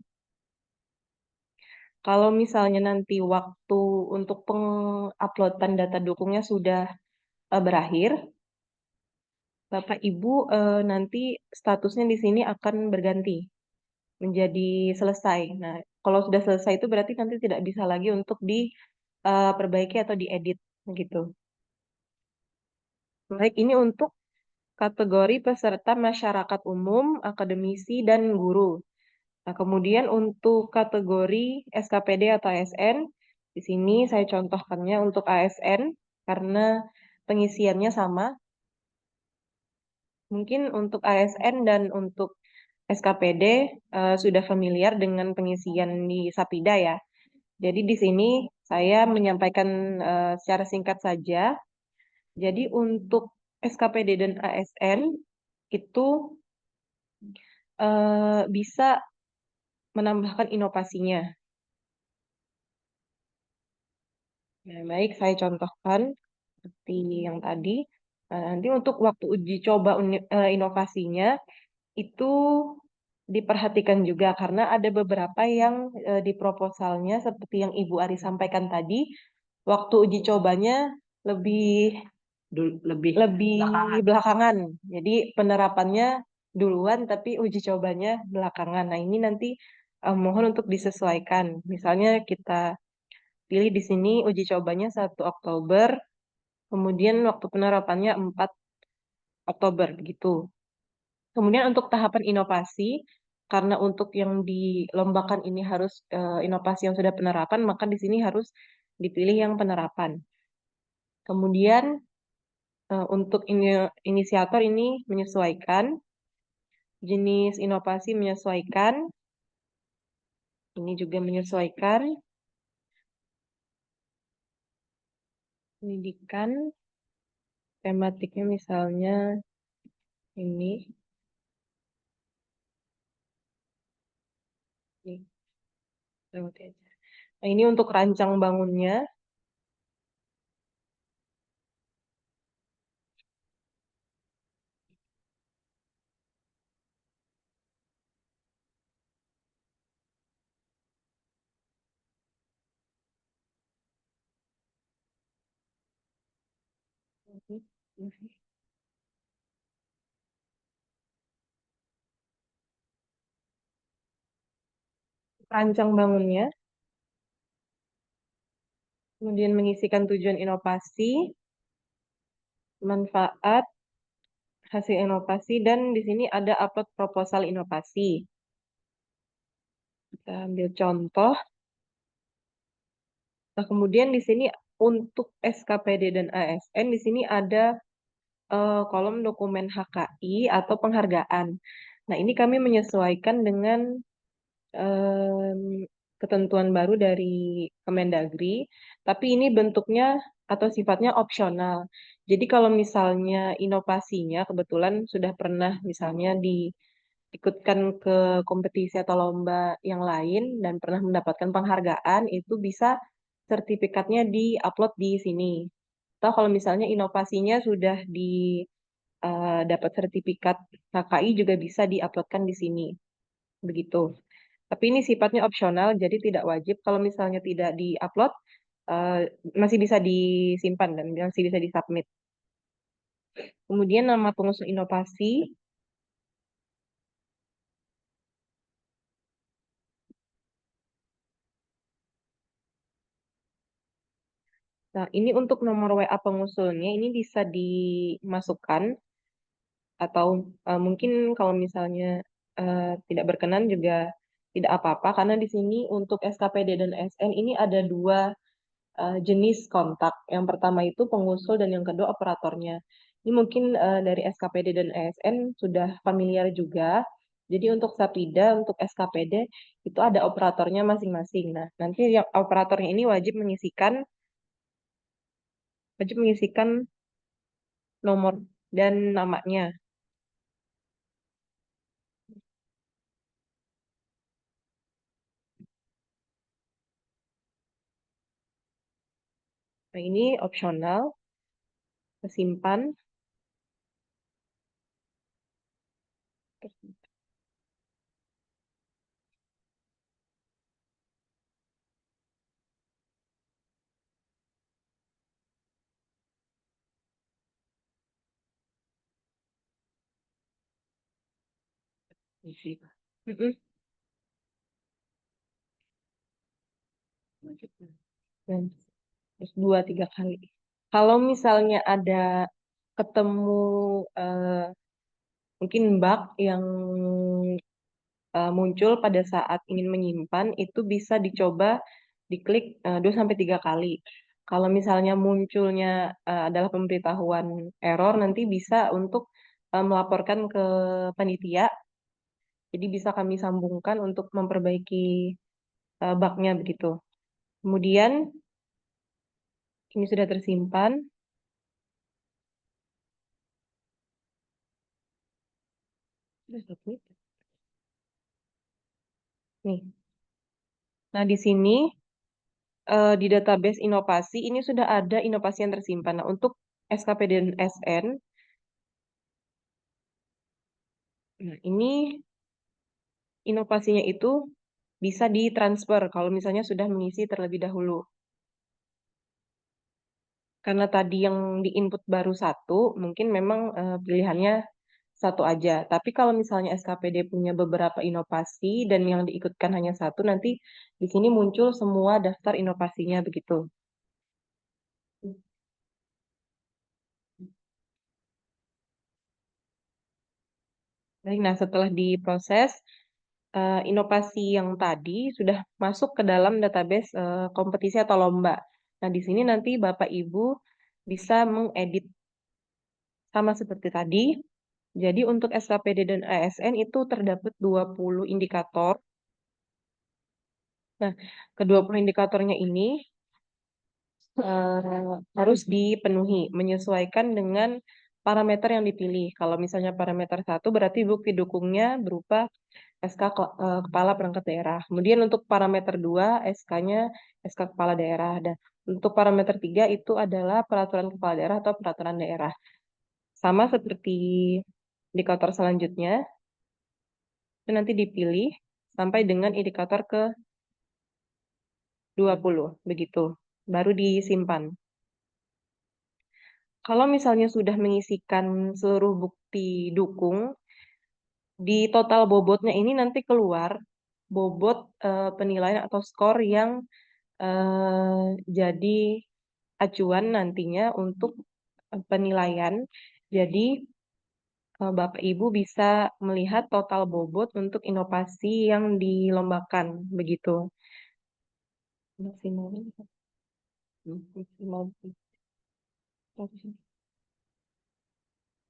Kalau misalnya nanti waktu untuk penguploadan data dukungnya sudah berakhir, Bapak Ibu nanti statusnya di sini akan berganti menjadi selesai. Nah, kalau sudah selesai itu berarti nanti tidak bisa lagi untuk diperbaiki atau diedit gitu. Baik, ini untuk kategori peserta masyarakat umum, akademisi, dan guru. Nah, kemudian untuk kategori SKPD atau ASN, di sini saya contohkannya untuk ASN karena pengisiannya sama. Mungkin untuk ASN dan untuk SKPD sudah familiar dengan pengisian di Sapida ya. Jadi di sini saya menyampaikan secara singkat saja. Jadi untuk SKPD dan ASN itu bisa menambahkan inovasinya. Nah, baik, saya contohkan seperti yang tadi. Nah, nanti untuk waktu uji coba inovasinya itu diperhatikan juga karena ada beberapa yang di proposalnya seperti yang Ibu Ari sampaikan tadi, waktu uji cobanya lebih lebih belakangan. Jadi penerapannya duluan tapi uji cobanya belakangan. Nah, ini nanti mohon untuk disesuaikan. Misalnya kita pilih di sini uji cobanya 1 Oktober, kemudian waktu penerapannya 4 Oktober begitu. Kemudian untuk tahapan inovasi, karena untuk yang dilombakan ini harus inovasi yang sudah penerapan, maka di sini harus dipilih yang penerapan. Kemudian untuk inisiator ini menyesuaikan, jenis inovasi menyesuaikan, ini juga menyesuaikan. pendidikan, tematiknya misalnya ini. Nih, lewati aja. Nah, ini untuk rancang bangunnya. Rancang bangunnya, kemudian mengisikan tujuan inovasi, manfaat, hasil inovasi, dan di sini ada upload proposal inovasi. Kita ambil contoh. Nah, kemudian di sini untuk SKPD dan ASN, di sini ada kolom dokumen HKI atau penghargaan. Nah, ini kami menyesuaikan dengan em, ketentuan baru dari Kemendagri, tapi ini bentuknya atau sifatnya opsional. Jadi kalau misalnya inovasinya kebetulan sudah pernah misalnya diikutkan ke kompetisi atau lomba yang lain dan pernah mendapatkan penghargaan, itu bisa sertifikatnya di-upload di sini. Atau kalau misalnya inovasinya sudah dapat sertifikat HKI juga bisa diuploadkan di sini. Begitu. Tapi ini sifatnya opsional, jadi tidak wajib. Kalau misalnya tidak di-upload, eh, masih bisa disimpan dan masih bisa disubmit. Kemudian nama pengusul inovasi. Nah, ini untuk nomor WA pengusulnya, ini bisa dimasukkan atau mungkin kalau misalnya tidak berkenan juga tidak apa-apa, karena di sini untuk SKPD dan SN ini ada dua jenis kontak. Yang pertama itu pengusul dan yang kedua operatornya. Ini mungkin dari SKPD dan ASN sudah familiar juga. Jadi untuk Sapida, untuk SKPD itu ada operatornya masing-masing. Nah, nanti yang operatornya ini wajib mengisikan nomor dan namanya. Nah, ini opsional, simpan. Isi. Mm-mm. Dan terus 2-3 kali. Kalau misalnya ada ketemu eh, mungkin bug yang muncul pada saat ingin menyimpan, itu bisa dicoba diklik 2-3 kali. Kalau misalnya munculnya adalah pemberitahuan error, nanti bisa untuk melaporkan ke panitia. Jadi bisa kami sambungkan untuk memperbaiki bugnya begitu. Kemudian ini sudah tersimpan. Sudah submit. Nih. Nah, di sini di database inovasi ini sudah ada inovasi yang tersimpan. Nah, untuk SKPD dan SN, nah ini inovasinya itu bisa ditransfer kalau misalnya sudah mengisi terlebih dahulu. Karena tadi yang di-input baru satu, mungkin memang pilihannya satu aja. Tapi kalau misalnya SKPD punya beberapa inovasi dan yang diikutkan hanya satu, nanti di sini muncul semua daftar inovasinya begitu. Baik, nah setelah diproses, inovasi yang tadi sudah masuk ke dalam database kompetisi atau lomba. Nah, di sini nanti Bapak Ibu bisa mengedit sama seperti tadi. Jadi untuk SKPD dan ASN itu terdapat 20 indikator. Nah, kedua puluh indikatornya ini harus dipenuhi, menyesuaikan dengan parameter yang dipilih. Kalau misalnya parameter 1 berarti bukti dukungnya berupa Kepala Perangkat Daerah. Kemudian untuk parameter 2 SK-nya SK Kepala Daerah. Dan untuk parameter 3 itu adalah Peraturan Kepala Daerah atau Peraturan Daerah. Sama seperti indikator selanjutnya, itu nanti dipilih sampai dengan indikator ke 20, begitu. Baru disimpan. Kalau misalnya sudah mengisikan seluruh bukti dukung, di total bobotnya ini nanti keluar bobot penilaian atau skor yang jadi acuan nantinya untuk penilaian. Jadi Bapak Ibu bisa melihat total bobot untuk inovasi yang dilombakan, begitu. Maksimal. Maksimal.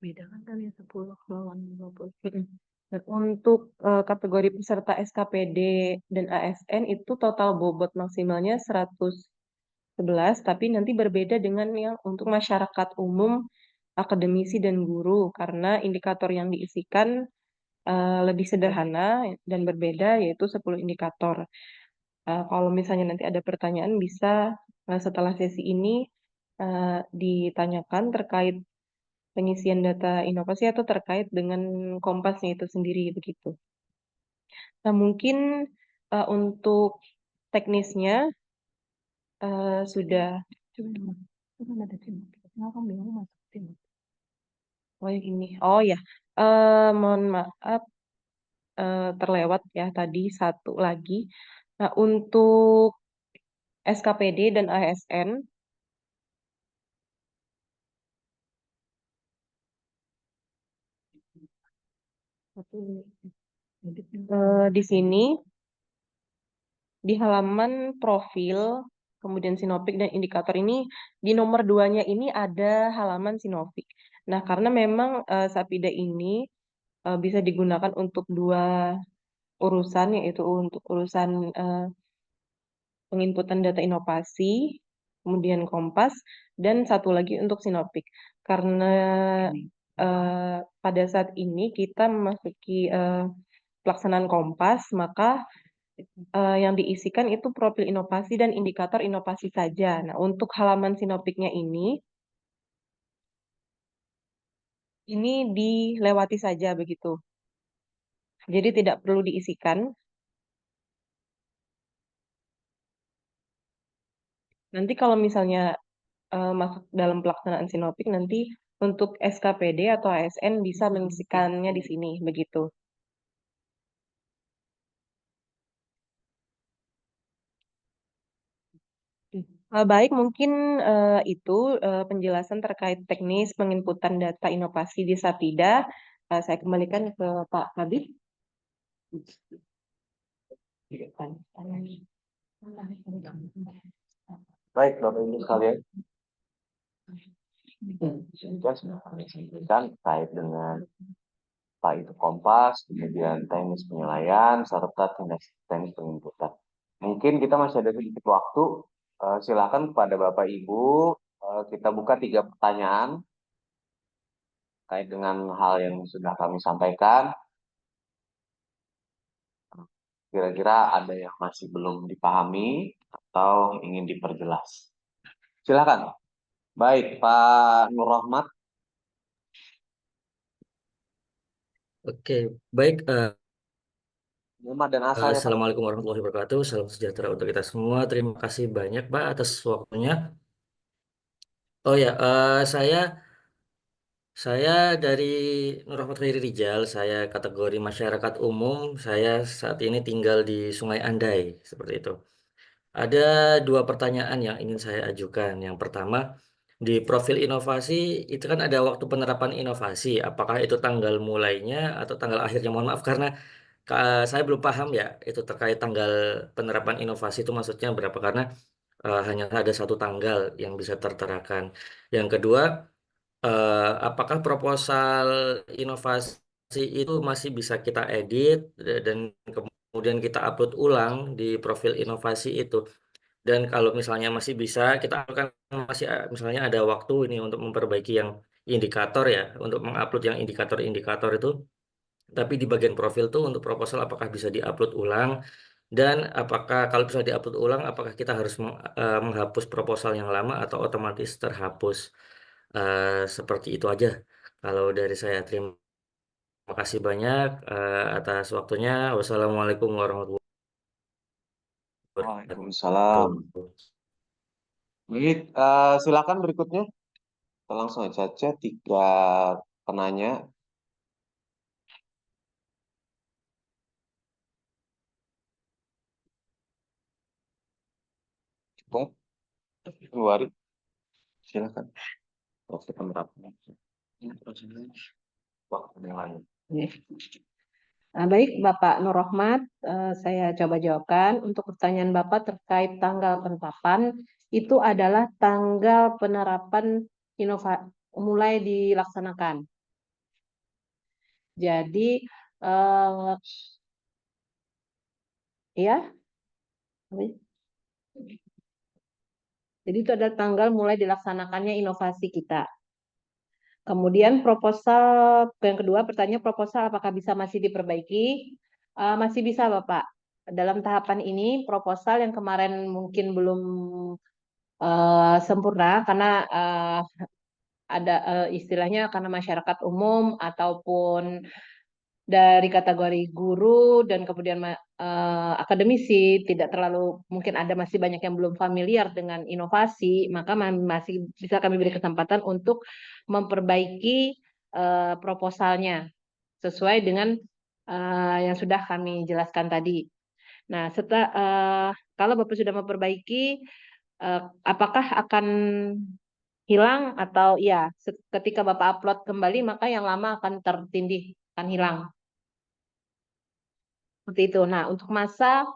Beda kan tadi 10 lawan 20. Dan untuk kategori peserta SKPD dan ASN itu total bobot maksimalnya 111, tapi nanti berbeda dengan yang untuk masyarakat umum, akademisi, dan guru, karena indikator yang diisikan lebih sederhana dan berbeda, yaitu 10 indikator. Kalau misalnya nanti ada pertanyaan, bisa setelah sesi ini ditanyakan terkait pengisian data inovasi atau terkait dengan kompasnya itu sendiri, begitu. Nah, mungkin untuk teknisnya sudah. Coba ada tim. Kenapa bingung masuk tim? Oh yang ini. Oh ya, mohon maaf terlewat ya tadi satu lagi. Nah, untuk SKPD dan ASN di sini di halaman profil, kemudian sinopik dan indikator ini, di nomor 2-nya ini ada halaman sinopik. Nah, karena memang Sapida ini bisa digunakan untuk dua urusan, yaitu untuk urusan penginputan data inovasi, kemudian Kompas, dan satu lagi untuk sinopik. Karena pada saat ini kita memasuki pelaksanaan Kompas, maka yang diisikan itu profil inovasi dan indikator inovasi saja. Nah, untuk halaman sinopiknya ini dilewati saja begitu. Jadi tidak perlu diisikan. Nanti kalau misalnya masuk dalam pelaksanaan sinopik, nanti untuk SKPD atau ASN bisa mengisikannya di sini, begitu. Baik, mungkin itu penjelasan terkait teknis penginputan data inovasi di Sapida. Saya kembalikan ke Pak Kabit. Baik, Bapak Ibu sekalian. Sudah kami sampaikan terkait dengan apa itu Kompas, kemudian teknis penilaian, serta teknis penginputan. Mungkin kita masih ada sedikit waktu. Silakan kepada Bapak Ibu, kita buka 3 pertanyaan terkait dengan hal yang sudah kami sampaikan. Kira-kira ada yang masih belum dipahami atau ingin diperjelas. Silakan. Baik, Pak Nur Rahmat. Oke, baik. Nama dan asal ya, Pak. Assalamualaikum warahmatullahi wabarakatuh. Salam sejahtera untuk kita semua. Terima kasih banyak, Pak, atas waktunya. Oh ya, saya dari Nur Rahmat Khairi Rijal. Saya kategori masyarakat umum. Saya saat ini tinggal di Sungai Andai, seperti itu. Ada 2 pertanyaan yang ingin saya ajukan. Yang pertama, di profil inovasi itu kan ada waktu penerapan inovasi. Apakah itu tanggal mulainya atau tanggal akhirnya? Mohon maaf karena saya belum paham ya itu terkait tanggal penerapan inovasi itu maksudnya berapa karena hanya ada 1 tanggal yang bisa terterakan. Yang kedua, apakah proposal inovasi itu masih bisa kita edit dan kemudian kita upload ulang di profil inovasi itu? Dan kalau misalnya masih bisa, kita akan masih misalnya ada waktu ini untuk memperbaiki yang indikator ya, untuk mengupload yang indikator-indikator itu. Tapi di bagian profil tuh untuk proposal apakah bisa diupload ulang dan apakah kalau bisa diupload ulang, apakah kita harus menghapus proposal yang lama atau otomatis terhapus. Seperti itu aja. Kalau dari saya terima kasih banyak atas waktunya. Wassalamualaikum warahmatullahi Waalaikumsalam. wabarakatuh. Baik, silakan berikutnya. Kita langsung saja 3 penanya. Cukup, Bu Ari, silakan. Oke, penerapan. Waktu yang lain. Baik, Bapak Nur Rohmat, saya coba jawabkan. Untuk pertanyaan Bapak terkait tanggal penetapan, itu adalah tanggal penerapan mulai dilaksanakan. Jadi, ya, jadi itu adalah tanggal mulai dilaksanakannya inovasi kita. Kemudian proposal yang kedua, pertanyaan proposal apakah masih diperbaiki? Masih bisa, Bapak. Dalam tahapan ini proposal yang kemarin mungkin belum sempurna karena ada istilahnya karena masyarakat umum ataupun dari kategori guru dan kemudian akademisi tidak terlalu mungkin masih banyak yang belum familiar dengan inovasi, maka masih bisa kami beri kesempatan untuk memperbaiki proposalnya sesuai dengan yang sudah kami jelaskan tadi. Nah, kalau Bapak sudah memperbaiki, apakah akan hilang atau ya ketika Bapak upload kembali maka yang lama akan tertindih, akan hilang. Seperti itu. Nah, untuk masa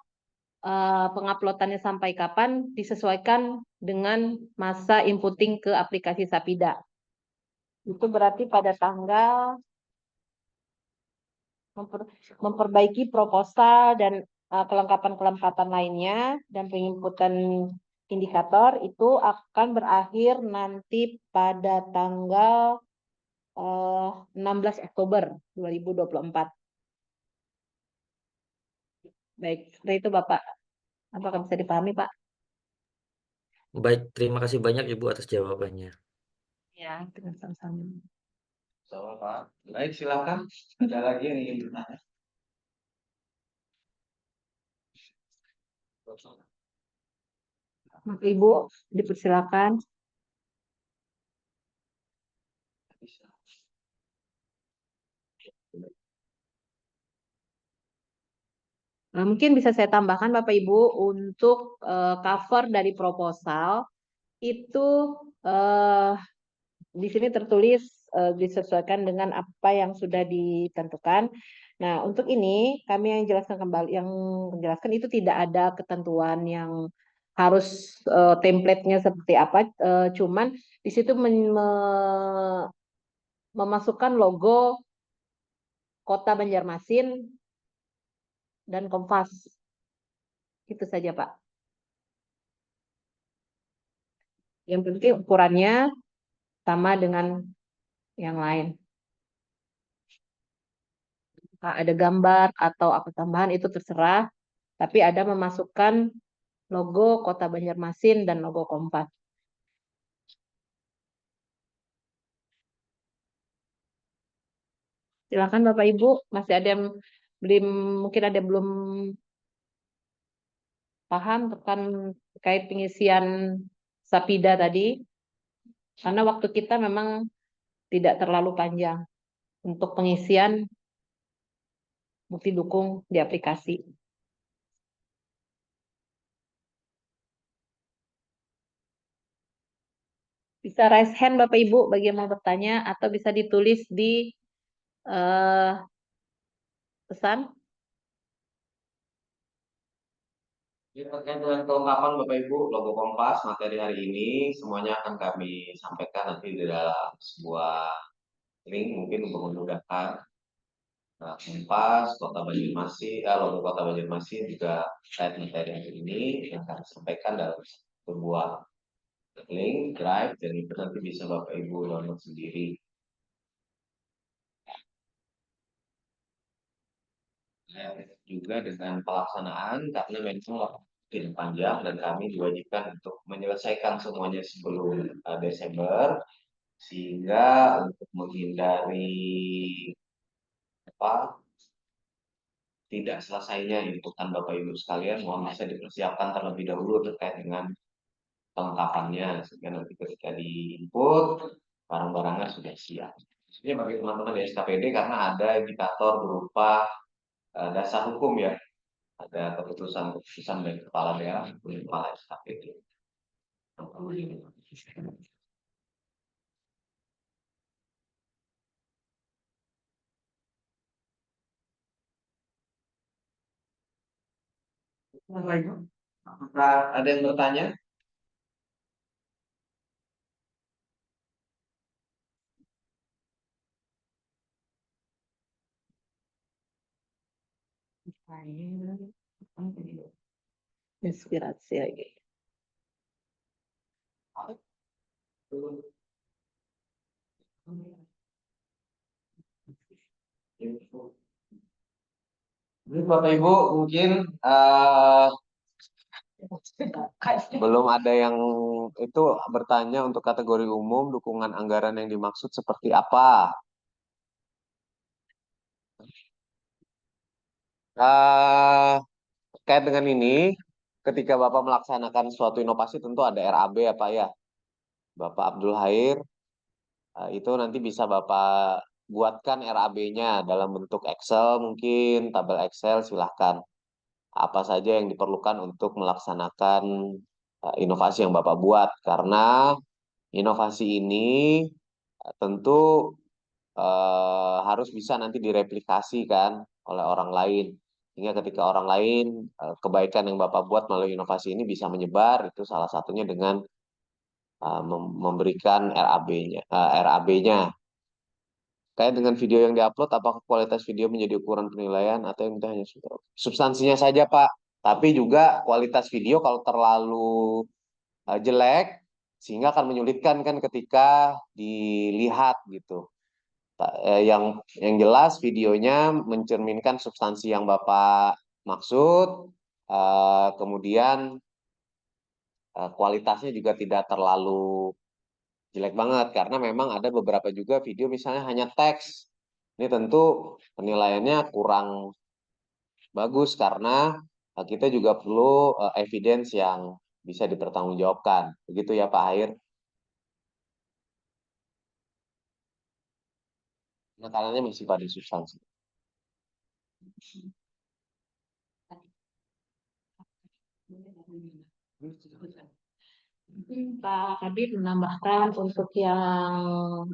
penguploadannya sampai kapan disesuaikan dengan masa inputting ke aplikasi Sapida. Itu berarti pada tanggal memperbaiki proposal dan kelengkapan-kelengkapan lainnya dan penginputan indikator itu akan berakhir nanti pada tanggal 16 Oktober 2024. Baik, seperti itu Bapak. Apakah bisa dipahami, Pak? Baik, terima kasih banyak Ibu atas jawabannya. Ya, dengan sama-sama. Sama, Pak. Baik, silakan. Ada lagi yang ingin bertanya? Ibu, dipersilakan. Mungkin bisa saya tambahkan Bapak Ibu untuk cover dari proposal itu di sini tertulis disesuaikan dengan apa yang sudah ditentukan. Nah, untuk ini kami yang menjelaskan itu tidak ada ketentuan yang harus template-nya seperti apa, cuman di situ memasukkan logo Kota Banjarmasin dan Kompas. Itu saja, Pak. Yang penting ukurannya sama dengan yang lain. Ada gambar atau apa tambahan itu terserah, tapi ada memasukkan logo Kota Banjarmasin dan logo Kompas. Silakan Bapak Ibu, masih ada yang mungkin ada yang belum paham terkait pengisian Sapida tadi, karena waktu kita memang tidak terlalu panjang untuk pengisian bukti dukung di aplikasi. Bisa raise hand Bapak Ibu bagi yang mau bertanya atau bisa ditulis di pesan. Terkait dengan kelengkapan Bapak Ibu, logo Kompas materi hari ini semuanya akan kami sampaikan nanti di dalam sebuah link mungkin untuk memudahkan. Nah, Kompas, Kota Banjarmasin, logo Kota Banjarmasin juga terkait materi ini yang akan disampaikan dalam sebuah link drive, dan itu nanti bisa Bapak Ibu download sendiri. Juga dengan pelaksanaan karena memang waktu panjang dan kami diwajibkan untuk menyelesaikan semuanya sebelum Desember, sehingga untuk menghindari apa tidak selesainya inputan Bapak Ibu sekalian, mohon bisa dipersiapkan terlebih dahulu terkait dengan kelengkapannya, sehingga nanti ketika diinput barang-barangnya sudah siap. Ini bagi teman-teman di SKPD karena ada indikator berupa dasar hukum ya, ada keputusan dari kepala daerah maupun kepala SKPD. Apakah ada yang bertanya? Inspirasi lagi. Jadi Bapak Ibu mungkin belum ada yang itu bertanya untuk kategori umum dukungan anggaran yang dimaksud seperti apa. Terkait dengan ini, ketika Bapak melaksanakan suatu inovasi tentu ada RAB ya Pak ya. Bapak Abdul Hair, itu nanti bisa Bapak buatkan RAB-nya dalam bentuk Excel mungkin, tabel Excel silahkan. Apa saja yang diperlukan untuk melaksanakan inovasi yang Bapak buat. Karena inovasi ini tentu harus bisa nanti direplikasi kan oleh orang lain. Sehingga ketika orang lain kebaikan yang Bapak buat melalui inovasi ini bisa menyebar, itu salah satunya dengan memberikan RAB-nya. Kayak dengan video yang diupload, apakah kualitas video menjadi ukuran penilaian atau yang hanya substansinya saja Pak? Tapi juga kualitas video kalau terlalu jelek, sehingga akan menyulitkan kan ketika dilihat gitu. Yang jelas videonya mencerminkan substansi yang Bapak maksud, kemudian kualitasnya juga tidak terlalu jelek banget karena memang ada beberapa juga video misalnya hanya teks. Ini tentu penilaiannya kurang bagus karena kita juga perlu evidence yang bisa dipertanggungjawabkan. Begitu ya Pak Air. Makanannya masih pada substansi. Pak Kabir menambahkan untuk yang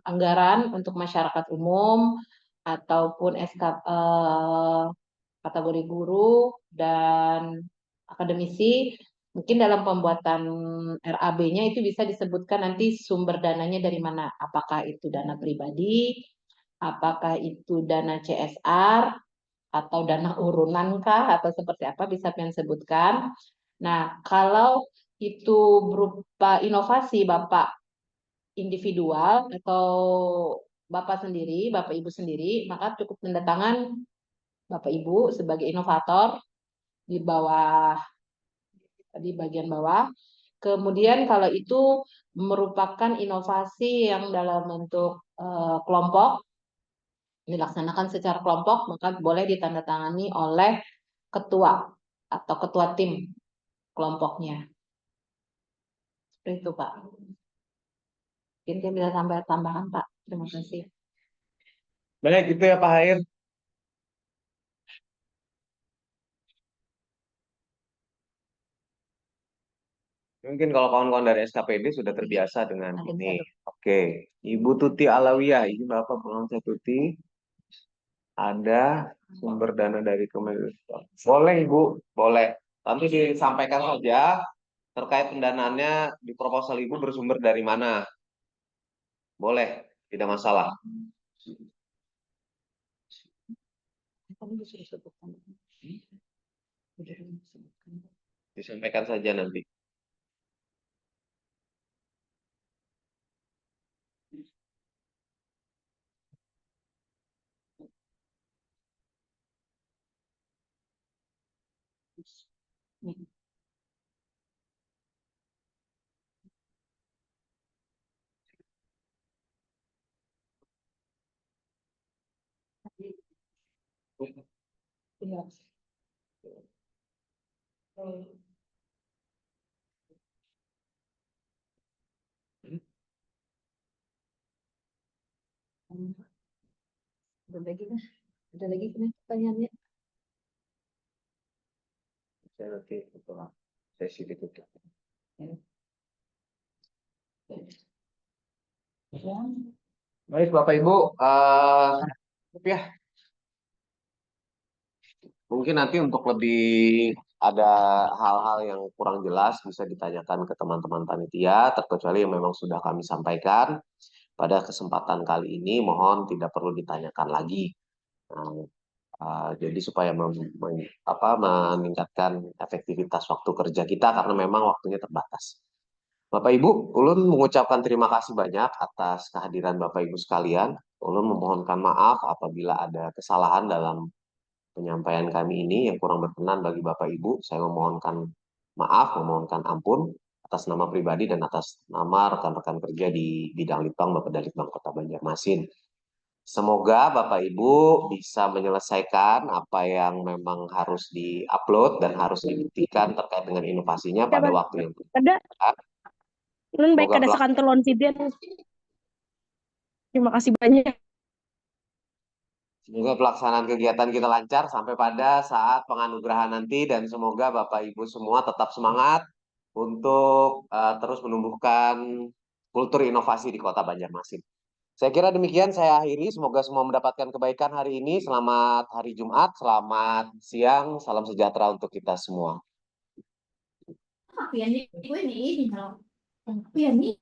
anggaran untuk masyarakat umum ataupun kategori guru dan akademisi, mungkin dalam pembuatan RAB-nya itu bisa disebutkan nanti sumber dananya dari mana. Apakah itu dana pribadi, apakah itu dana CSR, atau dana urunan kah, atau seperti apa bisa kalian sebutkan. Nah, kalau itu berupa inovasi Bapak individual atau Bapak sendiri, Bapak Ibu sendiri, maka cukup tanda tangan Bapak Ibu sebagai inovator di bawah, di bagian bawah. Kemudian kalau itu merupakan inovasi yang dalam bentuk kelompok, dilaksanakan secara kelompok, maka boleh ditandatangani oleh ketua atau ketua tim kelompoknya. Seperti itu, Pak. Mungkin dia bisa tambah tambahan, Pak. Terima kasih. Baik, itu ya Pak Hair. Mungkin kalau kawan-kawan dari SKPD sudah terbiasa dengan Ada ini. satu. Oke, Ibu Tuti Alawiyah, ini Bapak Bangsa Tuti. Ada sumber dana dari Kementerian. Boleh Ibu, boleh. Nanti disampaikan saja terkait pendanaannya di proposal Ibu bersumber dari mana. Boleh, tidak masalah. Disampaikan saja nanti. Ada lagi pertanyaannya. Saya nanti setelah sesi ditutup. Baik, Bapak Ibu, ya mungkin nanti untuk lebih ada hal-hal yang kurang jelas bisa ditanyakan ke teman-teman panitia, terkecuali yang memang sudah kami sampaikan pada kesempatan kali ini, mohon tidak perlu ditanyakan lagi. Nah, jadi supaya meningkatkan efektivitas waktu kerja kita karena memang waktunya terbatas. Bapak Ibu, Ulun mengucapkan terima kasih banyak atas kehadiran Bapak Ibu sekalian. Ulun memohonkan maaf apabila ada kesalahan dalam penyampaian kami ini yang kurang berkenan bagi Bapak Ibu. Saya memohonkan maaf, memohonkan ampun atas nama pribadi dan atas nama rekan-rekan kerja di bidang Litbang Bapeda Litbang Kota Banjarmasin. Semoga Bapak Ibu bisa menyelesaikan apa yang memang harus di-upload dan harus dibuktikan terkait dengan inovasinya pada waktu yang Ada, tepat. nun baik Semoga ada sekantor lawan Sidian. Terima kasih banyak. Semoga pelaksanaan kegiatan kita lancar sampai pada saat penganugerahan nanti dan semoga Bapak Ibu semua tetap semangat untuk terus menumbuhkan kultur inovasi di Kota Banjarmasin. Saya kira demikian saya akhiri. Semoga semua mendapatkan kebaikan hari ini. Selamat hari Jumat, selamat siang, salam sejahtera untuk kita semua. Pian ni, gue ni, ini, pian ni,